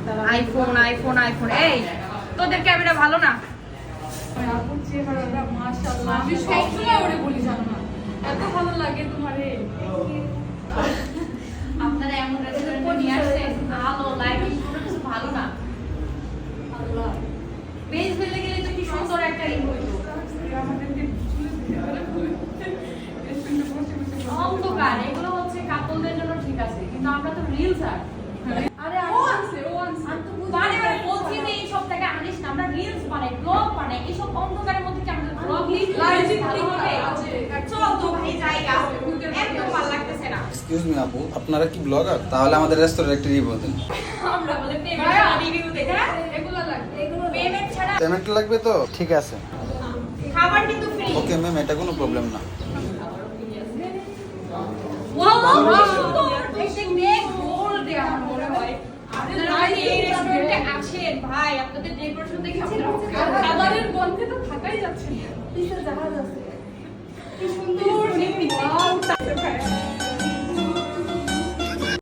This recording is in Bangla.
IPhone iPhone iPhone. এই তোদের ক্যামেরা ভালো না? আপুর চেহারাটা মাশাআল্লাহ, আমি সবসময় ওরে বলি জানো না, এত ভালো লাগে তোমারে। আপনারা এমন রেস্টুরেন্টে নিয়ে আসছেন, ভালো লাইটিং কোনো কিছু ভালো না। আল্লাহ পেজ ফেলে গেলে তো কি সুন্দর একটা ই হইতো। আমাদেরকে চুলে রেস্টুরেন্টে বসে বসে অন্ধকার এগুলো হচ্ছে কাপলদের জন্য ঠিক আছে, কিন্তু আমরা তো রিলস আর আরে ও আছে বারে বারে বলছি যে এই সব থেকে আনিস না, আমরা রিলস বানাই, ব্লগ বানাই, এই সব অন্ধকারের মধ্যে কি আমাদের ব্লগ লাইটিং ভালো হবে? চল তো ভাই জায়গা একদম ভালো লাগতেছে না। এক্সকিউজ মি আপু, আপনারা কি ব্লগার? তাহলে আমাদের রেস্টুরেন্টে একটা রিভিউ দিন। আমরা বলে পেমেন্ট রিভিউ দেই না, এগুলো লাগবে, এগুলো পেমেন্ট ছাড়া পেমেন্ট লাগবে তো? ঠিক আছে, খাবার কিন্তু ফ্রি। ওকে ম্যাম, এটা কোনো প্রবলেম না। ওয়াও দেখেন দেখ গোল দেয়া আমার মনে হয়। আপনারা এই রেস্টুরেন্টে আছেন ভাই, আপনাদের ডেকোরেশন দেখেছেন, খাবারের গন্ধে তো থাকাই যাচ্ছে না। পিছে জাহাজ আছে, কি সুন্দর